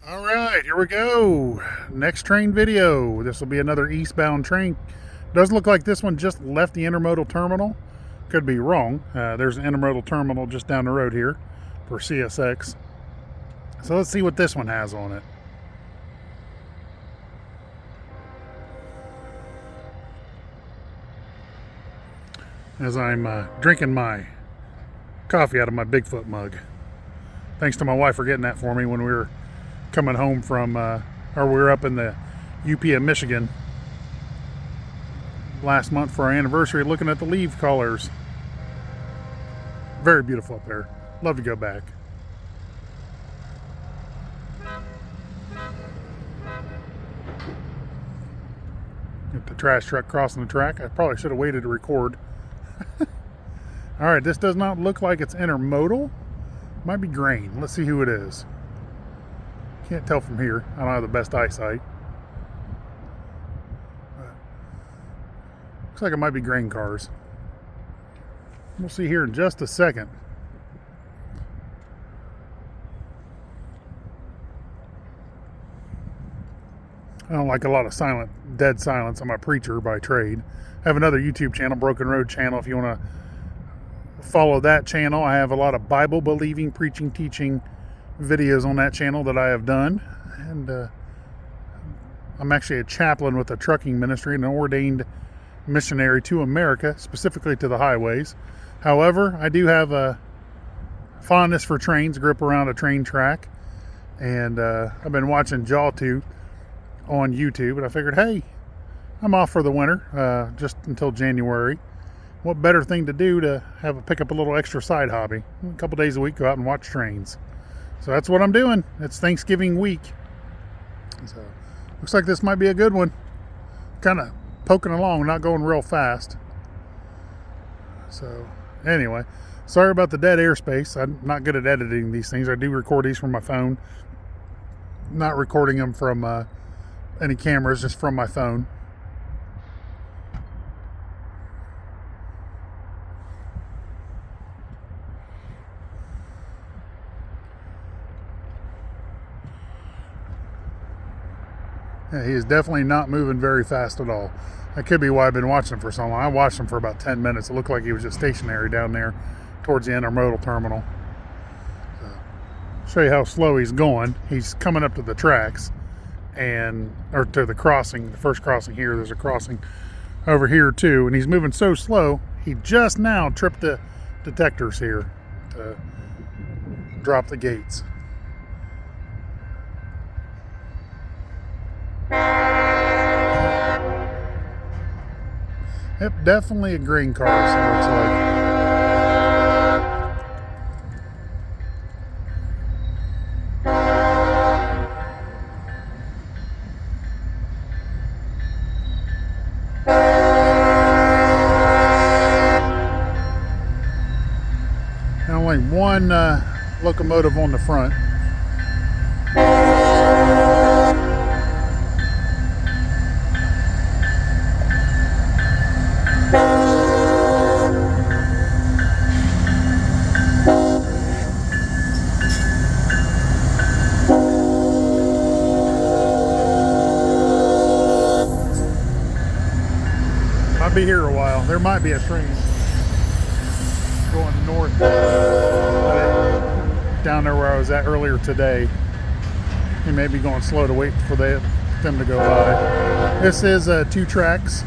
All right, here we go. Next train video. This will be another eastbound train. Doesn't look like this one just left the intermodal terminal. Could be wrong. There's an intermodal terminal just down the road here for CSX. So let's see what this one has on it. As I'm drinking my coffee out of my Bigfoot mug. Thanks to my wife for getting that for me when we were coming home from, or we were up in the UP of Michigan last month for our anniversary, looking at the leaf colors. Very beautiful up there. Love to go back. Get the trash truck crossing the track. I probably should have waited to record. All right, this does not look like it's intermodal. Might be grain. Let's see who it is. Can't tell from here. I don't have the best eyesight. Looks like it might be grain cars. We'll see here in just a second. I don't like a lot of dead silence. I'm a preacher by trade. I have another YouTube channel, Broken Road channel. If you want to follow that channel, I have a lot of Bible believing, preaching, teaching videos on that channel that I have done. And I'm actually a chaplain with a trucking ministry and an ordained missionary to America, specifically to the highways. However, I do have a fondness for trains, grew up around a train track, and I've been watching Jawtooth on YouTube, and I figured, hey, I'm off for the winter, just until January. What better thing to do to pick up a little extra side hobby? A couple days a week, go out and watch trains. So that's what I'm doing. It's Thanksgiving week. So looks like this might be a good one. Kind of poking along, not going real fast. So anyway, sorry about the dead airspace. I'm not good at editing these things. I do record these from my phone. Not recording them from any cameras, just from my phone. Yeah, he is definitely not moving very fast at all. That could be why I've been watching him for so long. I watched him for about 10 minutes. It looked like he was just stationary down there towards the intermodal terminal. Show you how slow he's going. He's coming up to the tracks or to the crossing, the first crossing here. There's a crossing over here too, and he's moving so slow, he just now tripped the detectors here to drop the gates. Yep, definitely a green car, so it looks like. And only one locomotive on the front. I'll be here a while. There might be a train going north down there where I was at earlier today. He may be going slow to wait for them to go by. This is 2 tracks.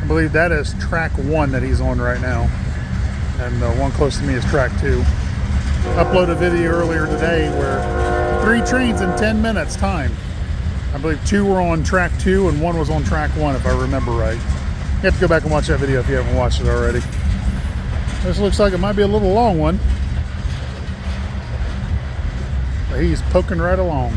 I believe that is track 1 that he's on right now, and the one close to me is track 2. Uploaded a video earlier today where 3 trains in 10 minutes time. I believe 2 were on track 2 and 1 was on track 1, if I remember right. You have to go back and watch that video if you haven't watched it already. This looks like it might be a little long one, but he's poking right along.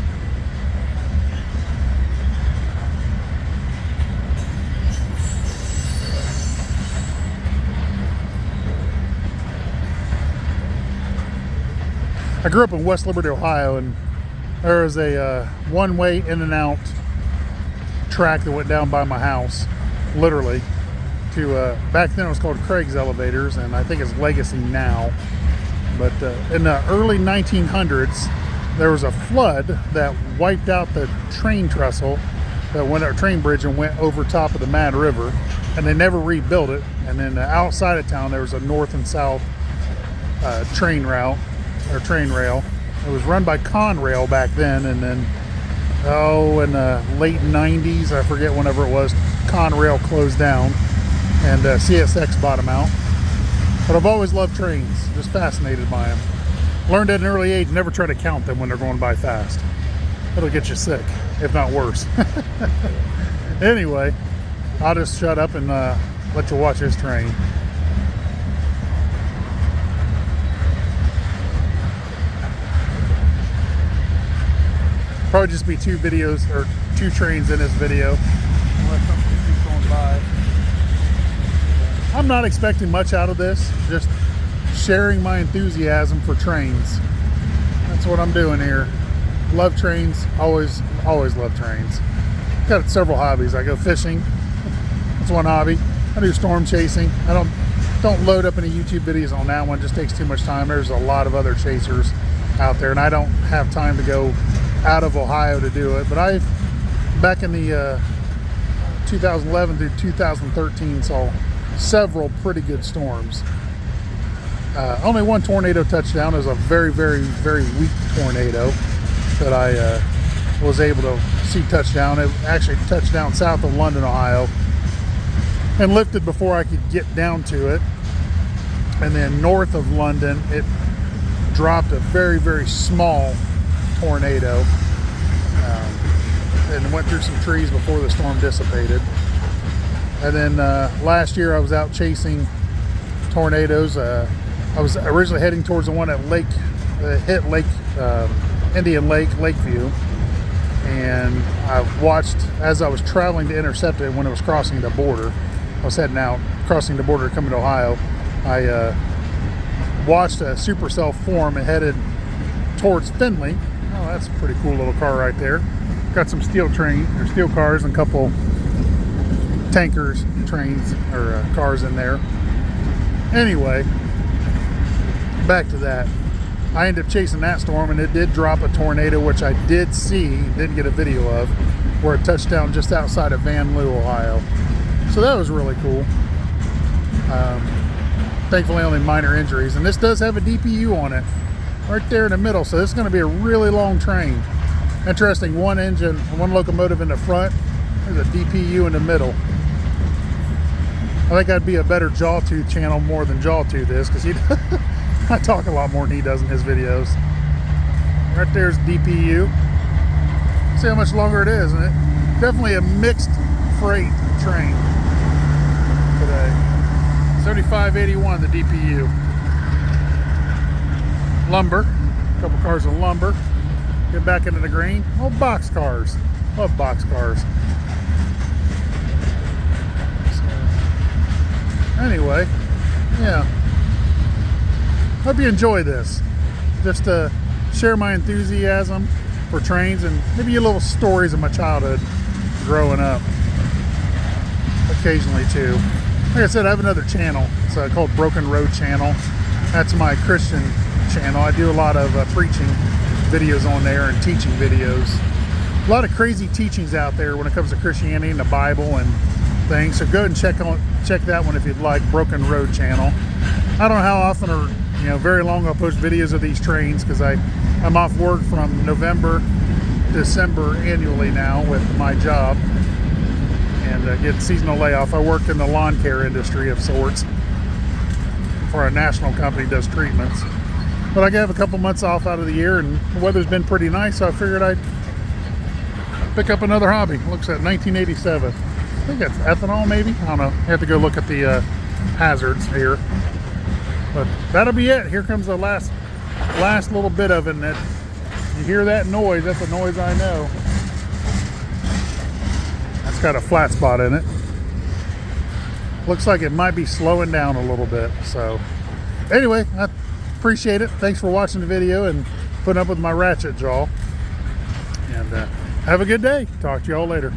I grew up in West Liberty, Ohio, and there was a one-way in and out track that went down by my house, literally. Back then it was called Craig's Elevators, and I think it's Legacy now. But in the early 1900s, there was a flood that wiped out the train trestle that went our train bridge and went over top of the Mad River, and they never rebuilt it. And then outside of town there was a north and south train route or train rail. It was run by Conrail back then, and then in the late 90s, I forget whenever it was, Conrail closed down and CSX bought them out. But I've always loved trains, just fascinated by them. Learned at an early age, never try to count them when they're going by fast. It'll get you sick, if not worse. Anyway, I'll just shut up and let you watch this train. Probably just be two videos or two trains in this video, unless something keeps going by. I'm not expecting much out of this, just sharing my enthusiasm for trains. That's what I'm doing here. Love trains, always love trains. Got several hobbies. I go fishing, that's one hobby. I do storm chasing. I don't load up any YouTube videos on that one, it just takes too much time. There's a lot of other chasers out there, and I don't have time to go out of Ohio to do it. But back in the 2011 through 2013, saw several pretty good storms. Only one tornado touchdown. It was a very, very, very weak tornado that I was able to see touchdown. It actually touched down south of London, Ohio, and lifted before I could get down to it. And then north of London, it dropped a very, very small tornado and went through some trees before the storm dissipated. And then last year I was out chasing tornadoes. I was originally heading towards the one at hit Indian Lake, Lakeview, and I watched as I was traveling to intercept it when it was crossing the border. I was heading out, crossing the border, coming to Ohio. I watched a supercell form and headed towards Findlay. Oh, that's a pretty cool little car right there. Got some steel cars and a couple tankers, trains, or cars in there. Anyway, back to that. I ended up chasing that storm, and it did drop a tornado, which I did see, didn't get a video of, where it touched down just outside of Van Loo, Ohio. So that was really cool. Thankfully only minor injuries, and this does have a DPU on it right there in the middle, so this is going to be a really long train. Interesting, one engine, one locomotive in the front, there's a DPU in the middle. I think I'd be a better Jawtooth channel more than Jawtooth is, because I talk a lot more than he does in his videos. Right there's DPU. See how much longer it is, isn't it? Definitely a mixed freight train today. 7581, the DPU. Lumber, a couple cars of lumber. Get back into the green. Oh, box cars. Love box cars. Anyway, yeah. Hope you enjoy this. Just to share my enthusiasm for trains and maybe a little stories of my childhood growing up. Occasionally too. Like I said, I have another channel. It's called Broken Road Channel. That's my Christian channel. I do a lot of preaching videos on there and teaching videos. A lot of crazy teachings out there when it comes to Christianity and the Bible and things. So go ahead and check that one if you'd like. Broken Road Channel. I don't know how often or very long I'll post videos of these trains, because I'm off work from November, December annually now with my job, and get seasonal layoff. I work in the lawn care industry of sorts for a national company that does treatments. But I have a couple months off out of the year, and the weather's been pretty nice, so I figured I'd pick up another hobby. Looks at 1987. I think that's ethanol, maybe? I don't know. I have to go look at the hazards here. But that'll be it. Here comes the last little bit of it. And you hear that noise, that's a noise I know. That's got a flat spot in it. Looks like it might be slowing down a little bit. So anyway, I appreciate it. Thanks for watching the video and putting up with my ratchet jaw. And have a good day. Talk to y'all later.